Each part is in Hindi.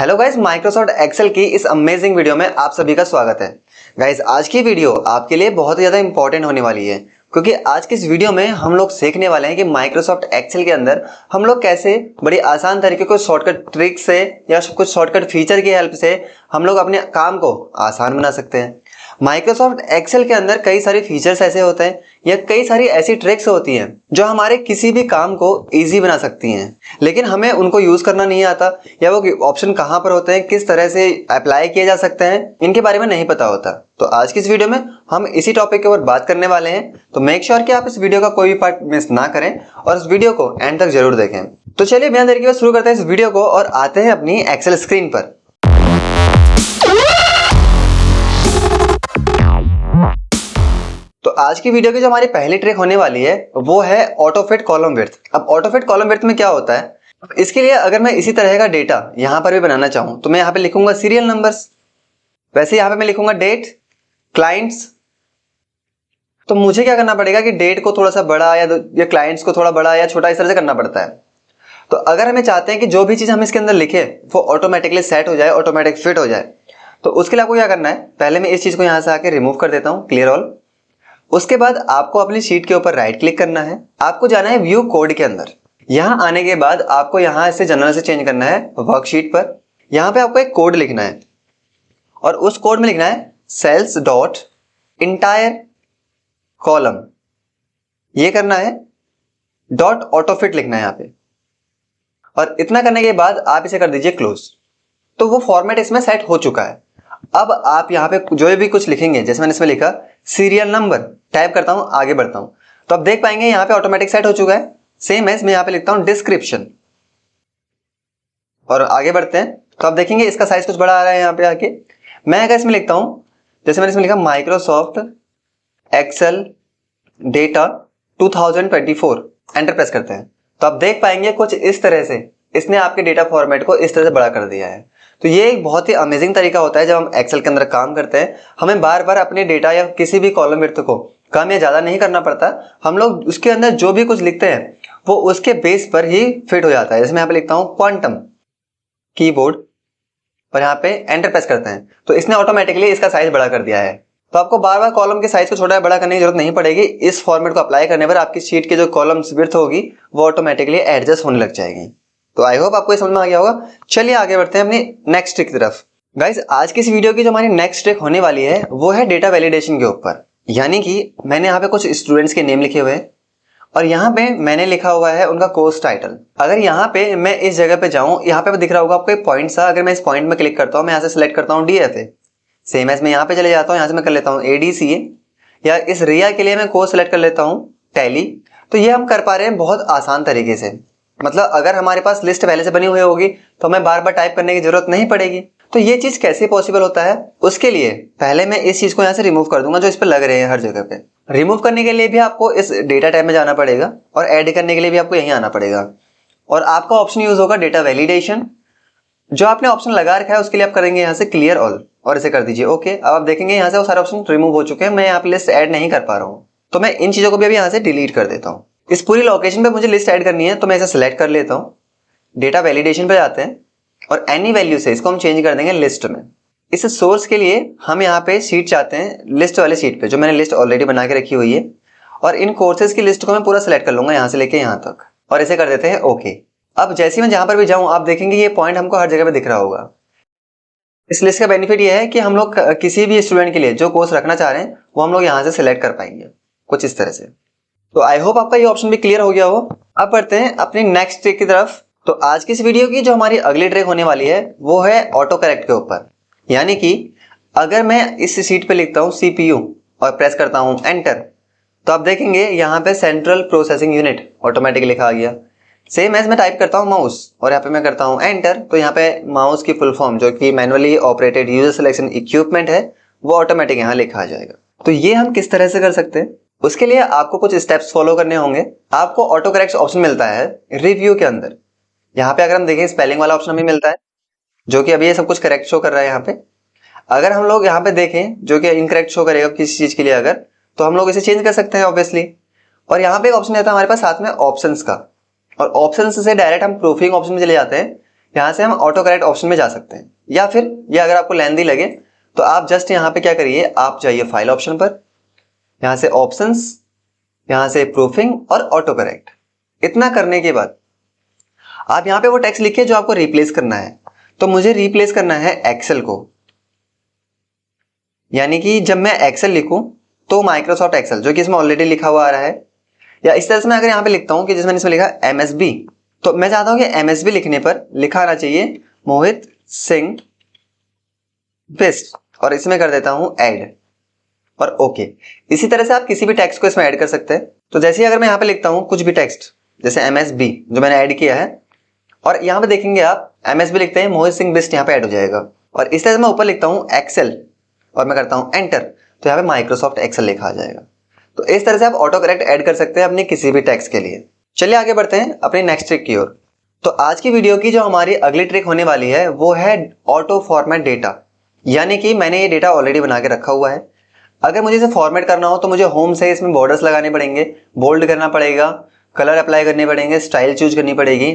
हेलो गाइस, माइक्रोसॉफ्ट एक्सेल की इस अमेजिंग वीडियो में आप सभी का स्वागत है। गाइस, आज की वीडियो आपके लिए बहुत ही ज्यादा इंपॉर्टेंट होने वाली है, क्योंकि आज की इस वीडियो में हम लोग सीखने वाले हैं कि माइक्रोसॉफ्ट एक्सेल के अंदर हम लोग कैसे बड़ी आसान तरीके को शॉर्टकट ट्रिक से या कुछ शॉर्टकट फीचर की हेल्प से हम लोग अपने काम को आसान बना सकते हैं। माइक्रोसॉफ्ट एक्सेल के अंदर कई सारे फीचर्स ऐसे होते हैं या कई सारी ऐसी ट्रिक्स होती हैं जो हमारे किसी भी काम को इजी बना सकती हैं, लेकिन हमें उनको यूज करना नहीं आता या वो ऑप्शन कहाँ पर होते हैं, किस तरह से अप्लाई किए जा सकते हैं, इनके बारे में नहीं पता होता। तो आज की इस वीडियो में हम इसी टॉपिक के ऊपर बात करने वाले हैं। तो मेक श्योर कि आप इस वीडियो का कोई भी पार्ट मिस ना करें और इस वीडियो को एंड तक जरूर देखें। तो चलिए बिना देरी के शुरू करते हैं इस वीडियो को और आते हैं अपनी एक्सेल स्क्रीन पर। तो आज की वीडियो की जो हमारी पहली ट्रिक होने वाली है वो है ऑटो फिट कॉलम विड्थ। अब ऑटो फिट कॉलम विड्थ में क्या होता है, इसके लिए अगर मैं इसी तरह का डेटा यहां पर भी बनाना चाहूं तो मैं यहां पे लिखूंगा सीरियल नंबर्स, वैसे यहां पे मैं लिखूंगा डेट, क्लाइंट्स। तो मुझे क्या करना पड़ेगा कि डेट को थोड़ा सा बड़ा या क्लाइंट्स को थोड़ा बड़ा या छोटा इस तरह से करना पड़ता है। तो अगर हमें चाहते हैं कि जो भी चीज हम इसके अंदर लिखे वो ऑटोमेटिकली सेट हो जाए, ऑटोमेटिक फिट हो जाए, तो उसके लिए आपको क्या करना है, पहले मैं इस चीज को यहां से आके रिमूव कर देता हूं, क्लियर ऑल। उसके बाद आपको अपनी शीट के ऊपर राइट क्लिक करना है, आपको जाना है व्यू कोड के अंदर। यहां आने के बाद आपको यहां से जनरल से चेंज करना है वर्कशीट पर। यहां पे आपको एक कोड लिखना है और उस कोड में लिखना है सेल्स डॉट इंटायर कॉलम, ये करना है, डॉट ऑटोफिट लिखना है यहां पे, और इतना करने के बाद आप इसे कर दीजिए क्लोज। तो वो फॉर्मेट इसमें सेट हो चुका है। अब आप यहाँ पे जो भी कुछ लिखेंगे, जैसे मैंने इसमें लिखा सीरियल नंबर, टाइप करता हूं, आगे बढ़ता हूं, तो आप देख पाएंगे यहाँ पे ऑटोमेटिक सेट हो चुका है। सेम एज मैं यहाँ पे लिखता हूं डिस्क्रिप्शन और आगे बढ़ते हैं, तो आप देखेंगे इसका साइज कुछ बड़ा आ रहा है। यहाँ पे आके मैं अगर इसमें लिखता हूं, जैसे मैंने इसमें लिखा Microsoft Excel data 2024, enter press करते हैं, तो आप देख पाएंगे कुछ इस तरह से इसने आपके डेटा फॉर्मेट को इस तरह से बड़ा कर दिया है। तो ये एक बहुत ही अमेजिंग तरीका होता है जब हम एक्सेल के अंदर काम करते हैं। हमें बार बार अपने डेटा या किसी भी कॉलम विड्थ को कम या ज्यादा नहीं करना पड़ता, हम लोग उसके अंदर जो भी कुछ लिखते हैं वो उसके बेस पर ही फिट हो जाता है। जैसे मैं यहाँ पे लिखता हूँ क्वांटम कीबोर्ड और यहाँ पे एंटर प्रेस करते हैं, तो इसने ऑटोमेटिकली इसका साइज बड़ा कर दिया है। तो आपको बार बार कॉलम के साइज को छोटा या बड़ा करने की जरूरत नहीं पड़ेगी। इस फॉर्मेट को अप्लाई करने पर आपकी शीट की जो कॉलम विड्थ होगी वो ऑटोमेटिकली एडजस्ट होने लग जाएगी। तो आई होप आपको ये समझ में आ गया होगा। चलिए आगे बढ़ते हैं अपनी नेक्स्ट ट्रिक की तरफ। गाइस, आज की इस वीडियो की जो हमारी नेक्स्ट ट्रिक होने वाली है वो है डेटा वैलिडेशन के ऊपर। यानी कि मैंने यहाँ पे कुछ स्टूडेंट्स के नेम लिखे हुए हैं और यहाँ पे मैंने लिखा हुआ है उनका कोर्स टाइटल। अगर यहाँ पे मैं इस जगह पे जाऊं, यहाँ पे दिख रहा होगा आपको एक पॉइंट सा, अगर मैं इस पॉइंट में क्लिक करता हूँ, मैं यहाँ से सिलेक्ट करता हूँ DFA, सेम एज मैं यहाँ पे चले जाता हूँ, यहाँ से मैं कर लेता हूँ ADCA, या इस रिया के लिए मैं कोर्स सेलेक्ट कर लेता हूँ टैली। तो ये हम कर पा रहे हैं बहुत आसान तरीके से। मतलब अगर हमारे पास लिस्ट पहले से बनी हुई होगी तो हमें बार बार टाइप करने की जरूरत नहीं पड़ेगी। तो ये चीज कैसे पॉसिबल होता है, उसके लिए पहले मैं इस चीज को यहाँ से रिमूव कर दूंगा जो इस पे लग रहे हैं हर जगह पे। रिमूव करने के लिए भी आपको इस डेटा टैब में जाना पड़ेगा और ऐड करने के लिए भी आपको यहीं आना पड़ेगा, और आपका ऑप्शन यूज होगा डेटा वैलिडेशन। जो आपने ऑप्शन लगा रखा है उसके लिए आप करेंगे यहाँ से क्लियर ऑल और इसे कर दीजिए ओके। अब आप देखेंगे यहाँ से वो सारे ऑप्शन रिमूव हो चुके हैं, मैं यहाँ पे लिस्ट ऐड नहीं कर पा रहा हूँ, तो मैं इन चीजों को भी अभी यहाँ से डिलीट कर देता हूँ। इस पूरी लोकेशन पे मुझे लिस्ट ऐड करनी है, तो मैं इसे सिलेक्ट कर लेता हूँ, डेटा वैलिडेशन पे जाते हैं और एनी वैल्यू से इसको हम चेंज कर देंगे लिस्ट में। इस सोर्स के लिए हम यहाँ पे शीट चाहते हैं, लिस्ट वाले शीट पे जो मैंने लिस्ट ऑलरेडी बना के रखी हुई है, और इन कोर्सेज की लिस्ट को मैं पूरा सिलेक्ट कर लूंगा यहाँ से लेके यहाँ तक, और इसे कर देते हैं ओके। अब जैसे ही मैं जहां पर भी जाऊं आप देखेंगे ये पॉइंट हमको हर जगह पे दिख रहा होगा। इस लिस्ट का बेनिफिट ये है कि हम लोग किसी भी स्टूडेंट के लिए जो कोर्स रखना चाह रहे हैं वो हम लोग यहाँ से सिलेक्ट कर पाएंगे कुछ इस तरह से। तो आई होप आपका ये ऑप्शन भी क्लियर हो गया हो। अब बढ़ते हैं अपनी नेक्स्ट ट्रिक की तरफ। तो आज की इस वीडियो की जो हमारी अगली ट्रिक होने वाली है वो है ऑटो करेक्ट के ऊपर। यानी कि अगर मैं इस शीट पे लिखता हूँ CPU और प्रेस करता हूँ एंटर, तो आप देखेंगे यहाँ पे सेंट्रल प्रोसेसिंग यूनिट ऑटोमेटिक लिखा आ गया। सेम एज मैं टाइप करता हूँ माउस और यहाँ पे मैं करता हूँ एंटर, तो यहाँ पे माउस की फुल फॉर्म जो कि manually operated user selection equipment है वो ऑटोमेटिक यहाँ लिखा आ जाएगा। तो ये हम किस तरह से कर सकते हैं, उसके लिए आपको कुछ स्टेप्स फॉलो करने होंगे। आपको ऑटो करेक्ट ऑप्शन मिलता है रिव्यू के अंदर। यहाँ पे अगर हम देखें स्पेलिंग वाला ऑप्शन हमें मिलता है जो कि अभी ये सब कुछ करेक्ट शो कर रहा है यहाँ पे। अगर हम लोग यहाँ पे देखें जो कि इनकरेक्ट शो करेगा किसी चीज के लिए अगर, तो हम लोग इसे चेंज कर सकते हैं ऑब्वियसली। और यहाँ पे एक ऑप्शन आता है हमारे पास साथ में ऑप्शंस का, और ऑप्शंस से डायरेक्ट हम प्रूफिंग ऑप्शन में चले जाते हैं यहाँ से हम ऑटो करेक्ट ऑप्शन में जा सकते हैं, या फिर ये अगर आपको लेंदी लगे तो आप जस्ट यहाँ पे क्या करिए, आप जाइए फाइल ऑप्शन पर, यहाँ से ऑप्शंस, यहाँ से प्रूफिंग और ऑटो करेक्ट। इतना करने के बाद आप यहाँ पे वो टेक्स्ट लिखिए जो आपको रिप्लेस करना है। तो मुझे रिप्लेस करना है एक्सेल को, यानी कि जब मैं एक्सेल लिखूं तो माइक्रोसॉफ्ट एक्सेल जो कि इसमें ऑलरेडी लिखा हुआ आ रहा है, या इस तरह से मैं अगर यहाँ पे लिखता हूं कि जिसमें इसमें लिखा एमएसबी, तो मैं चाहता हूं कि एमएसबी लिखने पर लिखा आना चाहिए मोहित सिंह बिस्ट, और इसमें कर देता हूं ऐड और ओके। इसी तरह से आप किसी भी टेक्स्ट को इसमें ऐड कर सकते हैं। तो जैसे अगर मैं यहाँ पे लिखता हूं कुछ भी टेक्स्ट, जैसे एमएसबी जो मैंने ऐड किया है, और यहाँ पे देखेंगे आप एमएसबी लिखते हैं मोहित सिंह बिस्ट यहाँ पे ऐड हो जाएगा। और इस तरह से मैं ऊपर लिखता हूँ एक्सेल और मैं करता हूँ एंटर, तो यहाँ पे माइक्रोसॉफ्ट एक्सेल लिखा आ जाएगा। तो इस तरह से आप ऑटो करेक्ट ऐड कर सकते हैं अपने किसी भी टेक्स्ट के लिए। चलिए आगे बढ़ते हैं अपनी नेक्स्ट ट्रिक की ओर। तो आज की वीडियो की जो हमारी अगली ट्रिक होने वाली है वो है ऑटो फॉर्मेट डेटा, यानी कि मैंने ये डेटा ऑलरेडी बना के रखा हुआ है। अगर मुझे इसे फॉर्मेट करना हो तो मुझे होम से इसमें बॉर्डर्स लगाने पड़ेंगे, बोल्ड करना पड़ेगा, कलर अप्लाई करने पड़ेंगे, स्टाइल चूज करनी पड़ेगी,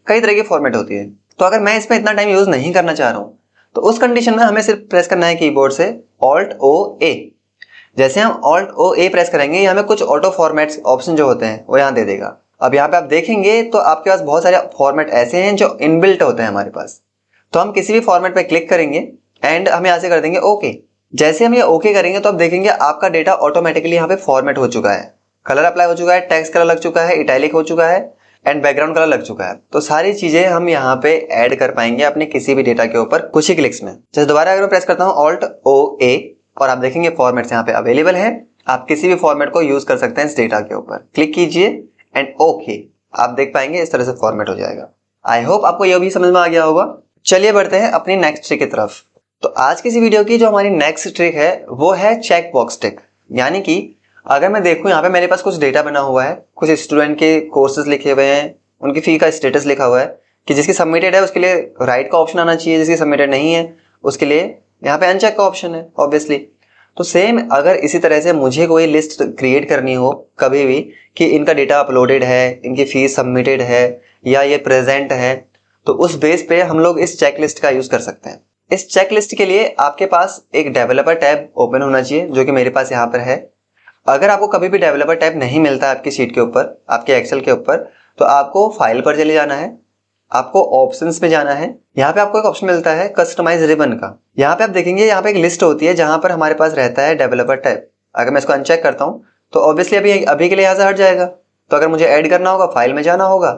कई तरह की फॉर्मेट होती है। तो अगर मैं इसमें इतना टाइम यूज नहीं करना चाह रहा हूं तो उस कंडीशन में हमें सिर्फ प्रेस करना है कीबोर्ड से Alt O A। जैसे हम Alt O A प्रेस करेंगे, ये हमें कुछ ऑटो फॉर्मेट्स ऑप्शन जो होते हैं वो यहाँ दे देगा। अब यहाँ पे आप देखेंगे तो आपके पास बहुत सारे फॉर्मेट ऐसे हैं जो इनबिल्ट होते हैं हमारे पास। तो हम किसी भी फॉर्मेट पे क्लिक करेंगे एंड हम यहाँ से कर देंगे ओके। जैसे हम ये ओके करेंगे तो आप देखेंगे आपका डेटा ऑटोमेटिकली यहाँ पे फॉर्मेट हो चुका है, कलर अप्लाई हो चुका है, टेक्स्ट कलर लग चुका है, इटैलिक हो चुका है एंड बैकग्राउंड कलर लग चुका है। तो सारी चीजें हम यहाँ पे ऐड कर पाएंगे अपने किसी भी डेटा के ऊपर कुछ ही क्लिक्स में। जैसे दोबारा अगर मैं प्रेस करता हूँ Alt O A और आप देखेंगे फॉर्मेट्स यहाँ पे अवेलेबल है। आप किसी भी फॉर्मेट को यूज कर सकते हैं इस डेटा के ऊपर। क्लिक कीजिए एंड ओके, आप देख पाएंगे इस तरह से फॉर्मेट हो जाएगा। आई होप आपको यह भी समझ में आ गया होगा। चलिए बढ़ते हैं अपनी नेक्स्ट ट्रिक की तरफ। तो आज की इस वीडियो की जो हमारी नेक्स्ट ट्रिक है वो है चेक बॉक्स ट्रिक, यानी कि अगर मैं देखूं यहाँ पे मेरे पास कुछ डेटा बना हुआ है, कुछ स्टूडेंट के कोर्सेज लिखे हुए हैं, उनकी फी का स्टेटस लिखा हुआ है कि जिसकी सबमिटेड है उसके लिए राइट का ऑप्शन आना चाहिए, जिसकी सबमिटेड नहीं है उसके लिए यहाँ पे अनचेक का ऑप्शन है ऑब्वियसली। तो सेम अगर इसी तरह से मुझे कोई लिस्ट क्रिएट करनी हो कभी भी कि इनका डेटा अपलोडेड है, इनकी फीस सबमिटेड है या ये प्रेजेंट है, तो उस बेस पे हम लोग इस चेकलिस्ट का यूज कर सकते हैं। इस चेकलिस्ट के लिए आपके पास एक डेवलपर टैब ओपन होना चाहिए जो कि मेरे पास यहाँ पर है। अगर आपको कभी भी डेवलपर टैब नहीं मिलता है आपकी शीट के ऊपर, आपके एक्सेल के ऊपर, तो आपको फाइल पर चले जाना है, आपको ऑप्शंस में जाना है। यहाँ पे आपको एक ऑप्शन मिलता है कस्टमाइज रिबन का। यहाँ पे आप देखेंगे यहाँ पे एक लिस्ट होती है जहां पर हमारे पास रहता है डेवलपर टैब। अगर मैं इसको अनचेक करता हूँ तो ऑब्वियसली अभी के लिए यहाँ से हट जाएगा। तो अगर मुझे ऐड करना होगा फाइल में जाना होगा,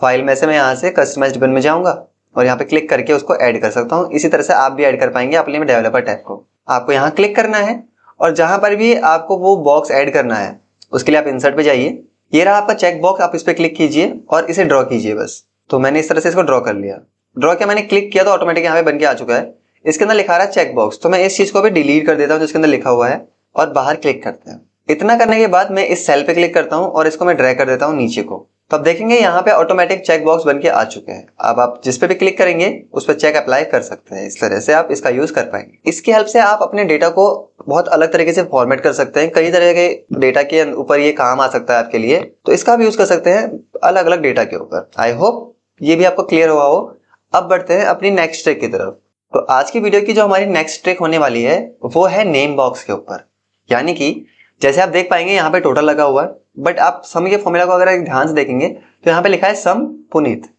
फाइल में से मैं यहाँ से कस्टमाइज रिबन में जाऊंगा और यहाँ पे क्लिक करके उसको ऐड कर सकता हूँ। इसी तरह से आप भी ऐड कर पाएंगे अपने डेवलपर टैब को। आपको यहाँ क्लिक करना है और जहां पर भी आपको वो बॉक्स ऐड करना है उसके लिए आप इंसर्ट पे जाइए। ये रहा आपका चेक बॉक्स, आप इस पे क्लिक कीजिए और इसे ड्रॉ कीजिए बस। तो मैंने इस तरह से इसको ड्रॉ कर लिया। ड्रॉ किया, मैंने क्लिक किया तो ऑटोमेटिक यहाँ पे बन के आ चुका है। इसके अंदर लिखा रहा है चेक बॉक्स, तो मैं इस चीज को भी डिलीट कर देता हूँ जिसके अंदर लिखा हुआ है और बाहर क्लिक करते हैं। इतना करने के बाद मैं इस सेल पे क्लिक करता हूँ और इसको मैं ड्रैग कर देता हूँ नीचे को। तो आप देखेंगे यहाँ पे ऑटोमेटिक चेक बॉक्स बन के आ चुके हैं। अब आप जिस पे भी क्लिक करेंगे उस पर चेक अप्लाई कर सकते हैं। इस तरह से आप इसका यूज कर पाएंगे। इसकी हेल्प से आप अपने डेटा को बहुत अलग तरीके से फॉर्मेट कर सकते हैं। कई तरह के डेटा के ऊपर ये काम आ सकता है आपके लिए, तो इसका भी यूज कर सकते हैं अलग अलग डेटा के ऊपर। आई होप ये भी आपको क्लियर हुआ हो। अब बढ़ते हैं अपनी नेक्स्ट ट्रिक की तरफ। तो आज की वीडियो की जो हमारी नेक्स्ट ट्रिक होने वाली है वो है नेम बॉक्स के ऊपर, यानी कि जैसे आप देख पाएंगे यहाँ पे टोटल लगा हुआ है, बट आप सम के फॉर्मूला को अगर ध्यान से देखेंगे तो यहाँ पे लिखा है सम पुनीत।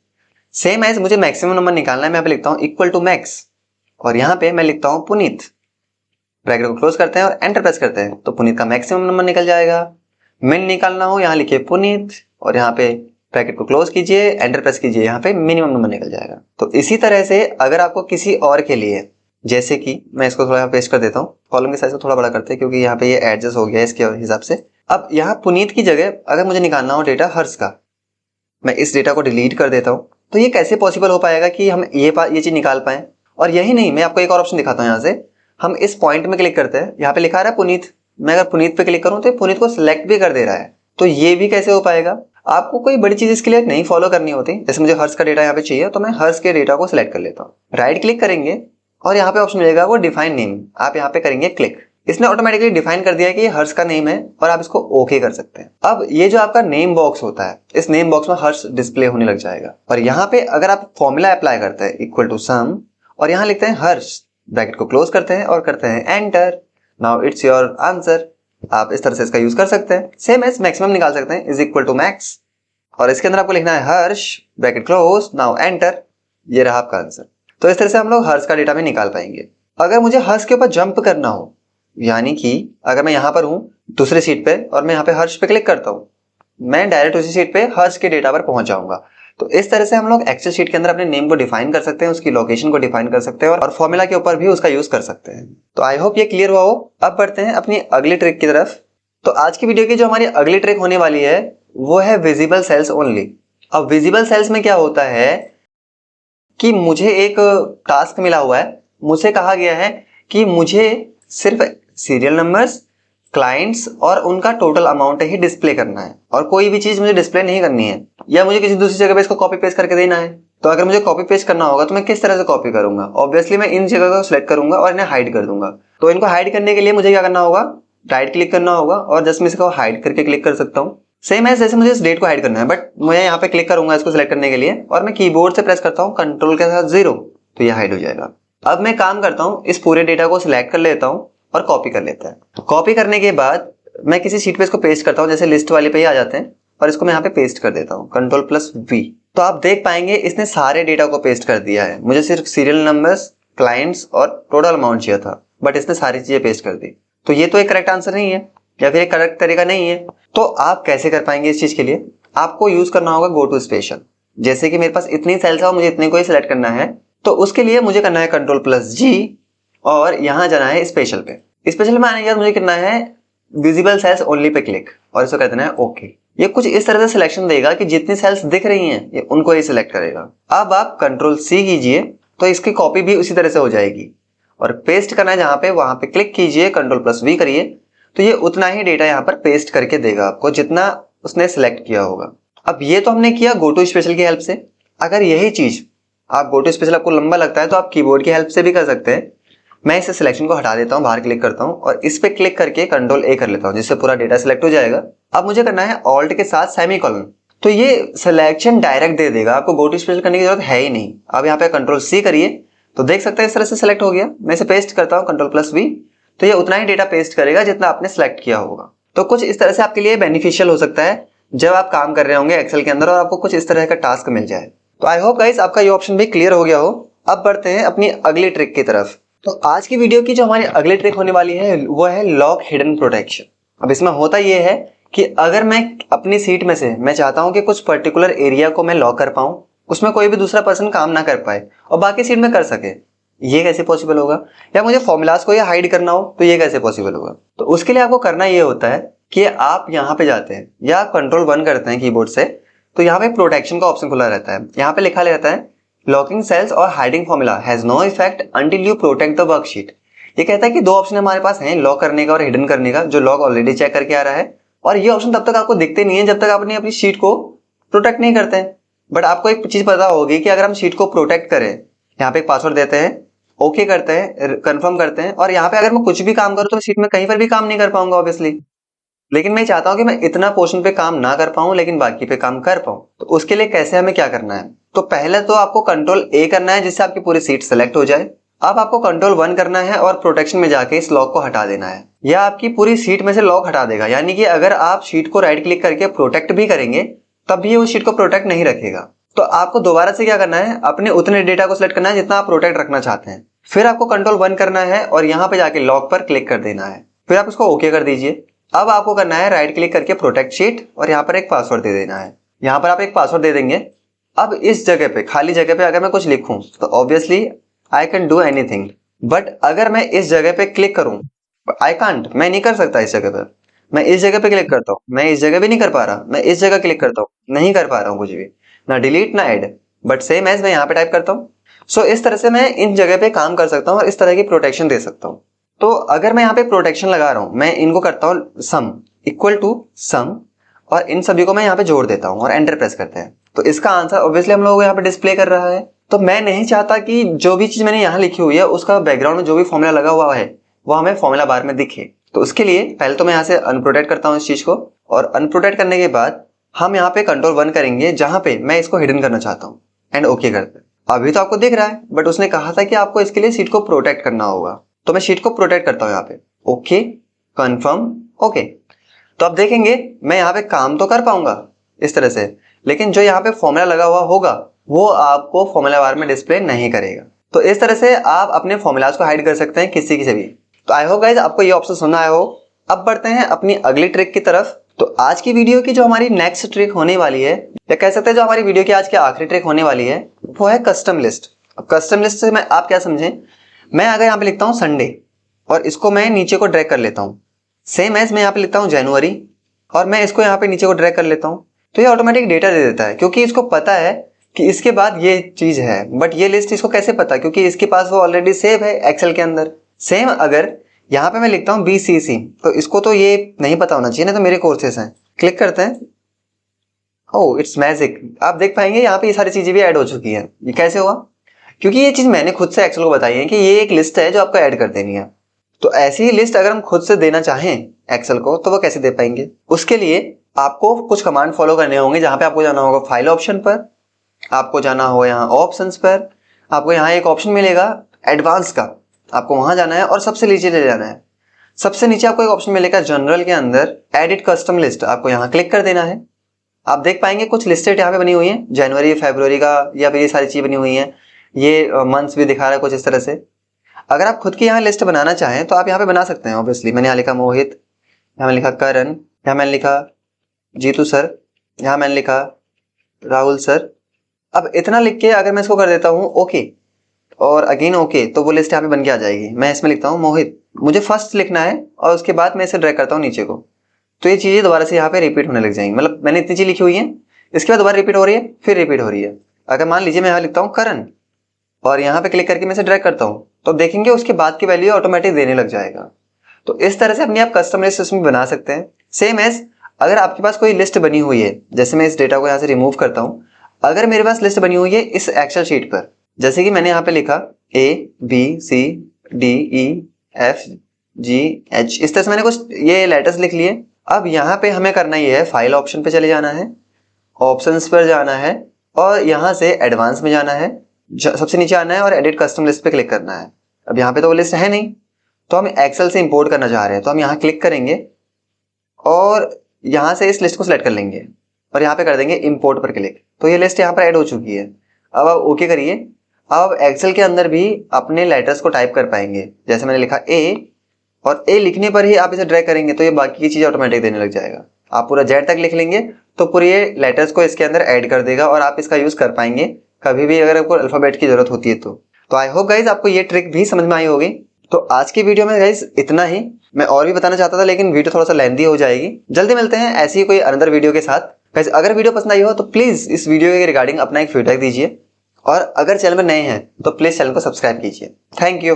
सेम एज मुझे मैक्सिमम नंबर निकालना है, मैं यहाँ पे लिखता हूँ इक्वल टू मैक्स और यहाँ पे मैं लिखता हूँ पुनीत। ब्रैकेट को क्लोज करते हैं और एंटर प्रेस करते हैं तो पुनीत का मैक्सिमम नंबर निकल जाएगा। मिन निकालना हो यहाँ लिखिए पुनीत और यहाँ पे ब्रैकेट को क्लोज कीजिए, एंटर प्रेस कीजिए, यहाँ पे मिनिमम नंबर निकल जाएगा। तो इसी तरह से अगर आपको किसी और के लिए, जैसे कि मैं इसको थोड़ा पेस्ट कर देता हूँ, कॉलम के साइज को थोड़ा बड़ा करते हैं क्योंकि यहाँ पे ये एडजस्ट हो गया है इसके हिसाब से। अब यहाँ पुनीत की जगह अगर मुझे निकालना हो डेटा हर्ष का, मैं इस डेटा को डिलीट कर देता हूँ। तो ये कैसे पॉसिबल हो पाएगा कि हम ये चीज निकाल पाए। और यही नहीं, मैं आपको एक और ऑप्शन दिखाता हूँ। यहाँ से हम इस पॉइंट में क्लिक करते हैं, यहाँ पे लिखा रहा है पुनीत। मैं अगर पुनीत पे क्लिक करूँ तो पुनीत को सिलेक्ट भी कर दे रहा है। तो ये भी कैसे हो पाएगा। आपको कोई बड़ी चीज इसके लिए नहीं फॉलो करनी होती। जैसे मुझे हर्ष का डेटा यहाँ पे चाहिए तो मैं हर्ष के डेटा को सिलेक्ट कर लेता हूँ, राइट क्लिक करेंगे और यहाँ पे ऑप्शन मिलेगा वो डिफाइन नेम, आप यहाँ पे करेंगे क्लिक। इसने ऑटोमेटिकली डिफाइन कर दिया है कि ये हर्ष का नेम है और आप इसको ओके कर सकते हैं। अब ये जो आपका नेम बॉक्स होता है, इस नेम बॉक्स में हर्ष डिस्प्ले होने लग जाएगा। और यहाँ पे अगर आप फॉर्मूला अप्लाई करते हैं इक्वल टू सम और यहाँ लिखते हैं हर्ष, ब्रैकेट को क्लोज करते हैं और करते हैं enter, now it's your answer. आप इस तरह से इसका यूज कर सकते हैं। सेम एज मैक्सिमम निकाल सकते हैं, इज इक्वल टू मैक्स, और इसके अंदर आपको लिखना है हर्ष, ब्रैकेट क्लोज, नाउ एंटर, ये रहा आपका आंसर। तो इस तरह से हम लोग हर्ष का डेटा भी निकाल पाएंगे। अगर मुझे हर्ष के ऊपर जंप करना हो, यानी कि अगर मैं यहाँ पर हूँ दूसरे सीट पे और मैं यहाँ पे हर्ष पे क्लिक करता हूँ, मैं डायरेक्ट उसी सीट पे हर्ष के डेटा पर पहुंच जाऊंगा। तो इस तरह से हम लोग एक्सेल शीट के अंदर अपने नेम को डिफाइन कर सकते हैं, उसकी लोकेशन को डिफाइन कर सकते हैं और फॉर्मूला के ऊपर भी उसका यूज कर सकते हैं। तो आई होप ये क्लियर हुआ हो। अब बढ़ते हैं अपनी अगली ट्रिक की तरफ। तो आज की वीडियो की जो हमारी अगली ट्रिक होने वाली है वो है विजिबल सेल्स ओनली। अब विजिबल सेल्स में क्या होता है कि मुझे एक टास्क मिला हुआ है, मुझसे कहा गया है कि मुझे सिर्फ सीरियल नंबर्स, क्लाइंट्स और उनका टोटल अमाउंट ही डिस्प्ले करना है और कोई भी चीज मुझे डिस्प्ले नहीं करनी है, या मुझे किसी दूसरी जगह पे इसको कॉपी पेस्ट करके देना है। तो अगर मुझे कॉपी पेस्ट करना होगा तो मैं किस तरह से कॉपी करूंगा? ऑब्वियसली मैं इन जगह को सिलेक्ट करूंगा और इन्हें हाइड कर दूंगा। तो इनको हाइड करने के लिए मुझे क्या करना होगा? राइट क्लिक करना होगा और जस्ट मैं इसको हाइड करके क्लिक कर सकता हूँ। सेम है जैसे मुझे इस डेट को हाइड करना है, बट मैं यहाँ पे क्लिक करूंगा इसको सिलेक्ट करने के लिए और मैं कीबोर्ड से प्रेस करता हूँ कंट्रोल के साथ 0, तो ये हाइड हो जाएगा। अब मैं काम करता हूँ, इस पूरे डेटा को सिलेक्ट कर लेता हूँ और कॉपी कर लेता है। कॉपी करने के बाद मैं किसी शीट पे इसको पेस्ट करता हूँ, जैसे लिस्ट वाले पे ही आ जाते हैं, और इसको मैं यहाँ पे पेस्ट कर देता हूँ Ctrl+V। तो आप देख पाएंगे इसने सारे डेटा को पेस्ट कर दिया है। मुझे सिर्फ सीरियल नंबर्स, क्लाइंट्स और टोटल अमाउंट चाहिए था, बट इसने सारी चीजें पेस्ट कर दी। तो ये तो एक करेक्ट आंसर नहीं है या फिर एक करेक्ट तरीका नहीं है। तो आप कैसे कर पाएंगे इस चीज के लिए? आपको यूज करना होगा गो टू स्पेशल। जैसे कि मेरे पास इतनी सेल्स है और मुझे इतने को ही सिलेक्ट करना है, तो उसके लिए मुझे करना है Ctrl+G और यहाँ जाना है स्पेशल पे। स्पेशल में आने के बाद मुझे करना है visible sales only pay click और इसको कर देना है ओके। ये कुछ इस तरह से सिलेक्शन देगा कि जितनी सेल्स दिख रही हैं ये उनको ही सिलेक्ट करेगा। अब आप Ctrl+C कीजिए तो इसकी कॉपी भी उसी तरह से हो जाएगी और पेस्ट करना है जहां पे, वहां पे क्लिक कीजिए, Ctrl+V करिए, तो ये उतना ही डेटा यहाँ पर पेस्ट करके देगा आपको जितना उसने सिलेक्ट किया होगा। अब ये तो हमने किया गो टू स्पेशल की हेल्प से। अगर यही चीज आप गो टू स्पेशल आपको लंबा लगता है तो आप कीबोर्ड की हेल्प से भी कर सकते हैं। मैं इस सिलेक्शन को हटा देता हूं, बाहर क्लिक करता हूं और इस पे क्लिक करके Ctrl+A कर लेता हूं, जिससे पूरा डेटा सिलेक्ट हो जाएगा। अब मुझे करना है ऑल्ट के साथ सेमीकोलन, तो ये सिलेक्शन डायरेक्ट दे देगा, आपको गो टू स्पेशल करने की जरूरत है ही नहीं। अब यहाँ पे Ctrl+C करिए तो देख सकते हैं इस तरह से सिलेक्ट हो गया। मैं इसे पेस्ट करता हूँ Ctrl+V, तो ये उतना ही डेटा पेस्ट करेगा जितना आपने सिलेक्ट किया होगा। तो कुछ इस तरह से आपके लिए बेनिफिशियल हो सकता है जब आप काम कर रहे होंगे एक्सेल के अंदर और आपको कुछ इस तरह का टास्क मिल जाए। तो आई होप गाइस आपका ये ऑप्शन भी क्लियर हो गया हो। अब बढ़ते हैं अपनी अगली ट्रिक की तरफ। तो आज की वीडियो की जो हमारी अगली ट्रिक होने वाली है वो है लॉक हिडन प्रोटेक्शन। अब इसमें होता ये है कि अगर मैं अपनी सीट में से मैं चाहता हूं कि कुछ पर्टिकुलर एरिया को मैं लॉक कर पाऊं, उसमें कोई भी दूसरा पर्सन काम ना कर पाए और बाकी सीट में कर सके, ये कैसे पॉसिबल होगा? या मुझे फॉर्मूलाज को ये हाइड करना हो तो ये कैसे पॉसिबल होगा? तो उसके लिए आपको करना ये होता है कि आप यहाँ पे जाते हैं या आप Ctrl+1 करते हैं कीबोर्ड से, तो यहाँ पे प्रोटेक्शन का ऑप्शन खुला रहता है। यहाँ पे लिखा रहता है लॉकिंग सेल्स और hiding formula has no effect until you protect the worksheet. ये कहता है कि दो ऑप्शन हमारे पास हैं, लॉक करने का और हिडन करने का, जो लॉक ऑलरेडी चेक करके आ रहा है, और ये ऑप्शन तब तक आपको दिखते नहीं है जब तक आप अपनी शीट को प्रोटेक्ट नहीं करते हैं। बट आपको एक चीज पता होगी कि अगर हम शीट को प्रोटेक्ट करें, यहाँ पे एक पासवर्ड देते हैं, ओके करते हैं, कंफर्म करते हैं, और यहाँ पे अगर मैं कुछ भी काम करूँ तो शीट में कहीं पर भी काम नहीं कर पाऊंगा ऑब्वियसली। लेकिन मैं चाहता हूं कि मैं इतना पोर्शन पे काम ना कर पाऊं लेकिन बाकी पे काम कर पाऊं। तो उसके लिए कैसे हमें क्या करना है? तो पहले तो आपको Ctrl+A करना है जिससे आपकी पूरी सीट सेलेक्ट हो जाए। अब आपको Ctrl+1 करना है और प्रोटेक्शन में जाके इस लॉक को हटा देना है। यह आपकी पूरी सीट में से लॉक हटा देगा, यानी कि अगर आप शीट को राइट क्लिक करके प्रोटेक्ट भी करेंगे तब भी उस शीट को प्रोटेक्ट नहीं रखेगा। तो आपको दोबारा से क्या करना है, अपने उतने डेटा को सिलेक्ट करना है जितना आप प्रोटेक्ट रखना चाहते हैं। फिर आपको Ctrl+1 करना है और यहाँ पे जाके लॉक पर क्लिक कर देना है, फिर आप इसको ओके कर दीजिए। अब आपको करना है राइट क्लिक करके प्रोटेक्ट शीट और यहाँ पर एक पासवर्ड दे देना है। यहाँ पर आप एक पासवर्ड दे देंगे। अब इस जगह पे, खाली जगह पे अगर मैं कुछ लिखूं तो obviously I can do anything, but अगर मैं इस जगह पे क्लिक करूं, आई कांट, मैं नहीं कर सकता इस जगह पर। मैं इस जगह पे क्लिक करता हूँ, मैं इस जगह भी नहीं कर पा रहा, मैं इस जगह क्लिक करता हूँ, नहीं कर पा रहा हूँ कुछ भी, ना डिलीट ना ऐड, बट सेम एज मैं यहाँ पे टाइप करता हूँ। सो इस तरह से मैं इन जगह पे काम कर सकता हूँ और इस तरह की प्रोटेक्शन दे सकता हूँ। तो अगर मैं यहाँ पे प्रोटेक्शन लगा रहा हूँ, मैं इनको करता हूँ सम इक्वल टू सम और इन सभी को मैं यहाँ पे जोड़ देता हूँ और एंटर प्रेस करते हैं, तो इसका आंसर ऑब्वियसली हम लोगों को यहाँ पे डिस्प्ले कर रहा है। तो मैं नहीं चाहता कि जो भी चीज मैंने यहाँ लिखी हुई है उसका बैकग्राउंड में जो भी फॉर्मूला लगा हुआ है वो हमें फॉर्मूला बार में दिखे। तो उसके लिए पहले तो मैं यहाँ से अनप्रोटेक्ट करता हूँ इस चीज को, और अनप्रोटेक्ट करने के बाद हम यहाँ पे Ctrl+1 करेंगे जहां पे मैं इसको हिडन करना चाहता हूँ, एंड ओके करते हैं। अभी तो आपको दिख रहा है, बट उसने कहा था कि आपको इसके लिए शीट को प्रोटेक्ट करना होगा, तो मैं शीट को प्रोटेक्ट करता हूँ यहाँ पे। Okay, confirm, okay. तो आप देखेंगे मैं यहाँ पे काम तो कर पाऊंगा इस तरह से, लेकिन जो यहाँ पे फॉर्मूला लगा हुआ होगा वो आपको फॉर्मूला बार में डिस्प्ले नहीं करेगा। तो इस तरह से आप अपने फॉर्मूलाज को हाइड कर सकते हैं किसी से भी। तो आई होप गाइस आपको ये ऑप्शन सुनना आया हो। अब बढ़ते हैं अपनी अगली ट्रिक की तरफ। तो आज की वीडियो की जो हमारी नेक्स्ट ट्रिक होने वाली है, या कह सकते हैं जो हमारी वीडियो की आज की आखिरी ट्रिक होने वाली है, वो है कस्टम लिस्ट। अब कस्टम लिस्ट से मैं आप क्या समझें, मैं अगर यहाँ पे लिखता हूँ संडे और इसको मैं नीचे को ड्रैग कर लेता हूँ, सेम एज मैं यहाँ पे लिखता हूँ जनवरी और मैं इसको यहाँ पे नीचे को ड्रैग कर लेता हूँ, तो ये ऑटोमेटिक डेटा दे देता है, क्योंकि इसको पता है कि इसके बाद ये चीज है। बट ये लिस्ट इसको कैसे पता, क्योंकि इसके पास वो ऑलरेडी सेव है एक्सेल के अंदर। सेम अगर यहाँ पे मैं लिखता हूँ BCC, तो इसको तो ये नहीं पता होना चाहिए ना, तो मेरे कोर्सेस हैं। क्लिक करते हैं, ओह इट्स मैजिक, आप देख पाएंगे यहाँ पे ये सारी चीजें भी ऐड हो चुकी है। ये कैसे हुआ, क्योंकि ये चीज मैंने खुद से एक्सेल को बताई है कि ये एक लिस्ट है जो आपको ऐड कर देनी है। तो ऐसी ही लिस्ट अगर हम खुद से देना चाहें एक्सेल को, तो वो कैसे दे पाएंगे? उसके लिए आपको कुछ कमांड फॉलो करने होंगे, जहां पे आपको जाना होगा फाइल ऑप्शन पर, आपको जाना होगा यहाँ ऑप्शंस पर, आपको यहाँ एक ऑप्शन मिलेगा एडवांस का, आपको वहां जाना है और सबसे नीचे ले जाना है। सबसे नीचे आपको एक ऑप्शन मिलेगा जनरल के अंदर एडिट कस्टम लिस्ट, आपको यहाँ क्लिक कर देना है। आप देख पाएंगे कुछ लिस्टेड यहाँ पे बनी हुई है, जनवरी फरवरी का, या फिर ये सारी चीज बनी हुई है, ये मंथ्स भी दिखा रहा है कुछ इस तरह से। अगर आप खुद की यहाँ लिस्ट बनाना चाहें तो आप यहाँ पे बना सकते हैं। ऑब्वियसली मैंने यहाँ लिखा मोहित, यहाँ मैंने लिखा करण, यहाँ मैंने लिखा जीतू सर, यहाँ मैंने लिखा राहुल सर। अब इतना लिख के अगर मैं इसको कर देता हूँ ओके और अगेन ओके, तो वो लिस्ट यहाँ पे बन के आ जाएगी। मैं इसमें लिखता हूँ मोहित, मुझे फर्स्ट लिखना है और उसके बाद मैं इसे ड्रैग करता हूँ नीचे को, तो ये चीजें दोबारा से यहाँ पे रिपीट होने लग जाएंगी। मतलब मैंने इतनी चीज लिखी हुई है, इसके बाद दोबारा रिपीट हो रही है, फिर रिपीट हो रही है। अगर मान लीजिए मैं यहाँ लिखता हूँ करण और यहाँ पे क्लिक करके मैं इसे ड्रैग करता हूँ, तो देखेंगे उसके बाद की वैल्यू ऑटोमेटिक देने लग जाएगा। तो इस तरह से अपनी आप कस्टम लिस्ट इसमें बना सकते हैं। सेम एज अगर आपके पास कोई लिस्ट बनी हुई है, जैसे मैं इस डेटा को यहाँ से रिमूव करता हूँ, अगर मेरे पास लिस्ट बनी हुई है इस एक्सेल शीट पर, जैसे कि मैंने यहाँ पे लिखा ABCDEFGH, इस तरह से मैंने कुछ ये लेटर्स लिख लिए। अब यहाँ पे हमें करना ये है, फाइल ऑप्शन पे चले जाना है, ऑप्शंस पर जाना है और यहाँ से एडवांस में जाना है, सबसे नीचे आना है और एडिट कस्टम लिस्ट पे क्लिक करना है। अब यहाँ पे तो वो लिस्ट है नहीं, तो हम एक्सेल से इंपोर्ट करना चाह रहे हैं, तो हम यहाँ क्लिक करेंगे और यहाँ से इस लिस्ट को सिलेक्ट कर लेंगे और यहाँ पे कर देंगे इंपोर्ट पर क्लिक, तो ये लिस्ट यहाँ पर ऐड हो चुकी है। अब आप ओके करिए। अब एक्सेल के अंदर भी अपने लेटर्स को टाइप कर पाएंगे, जैसे मैंने लिखा A, और A लिखने पर ही आप इसे ड्रैग करेंगे तो ये बाकी की चीज ऑटोमेटिक देने लग जाएगा। आप पूरा Z तक लिख लेंगे तो पूरे ये लेटर्स को इसके अंदर ऐड कर देगा और आप इसका यूज कर पाएंगे कभी भी अगर आपको अल्फाबेट की जरूरत होती है तो आई होप गाइज आपको ये ट्रिक भी समझ में आई होगी। तो आज की वीडियो में गाइज इतना ही। मैं और भी बताना चाहता था लेकिन वीडियो थोड़ा सा लेंथी हो जाएगी। जल्दी मिलते हैं ऐसी ही कोई अनदर वीडियो के साथ। गाइज अगर वीडियो पसंद आई हो तो प्लीज इस वीडियो के रिगार्डिंग अपना एक फीडबैक दीजिए, और अगर चैनल में नए हैं तो प्लीज चैनल को सब्सक्राइब कीजिए। Thank you.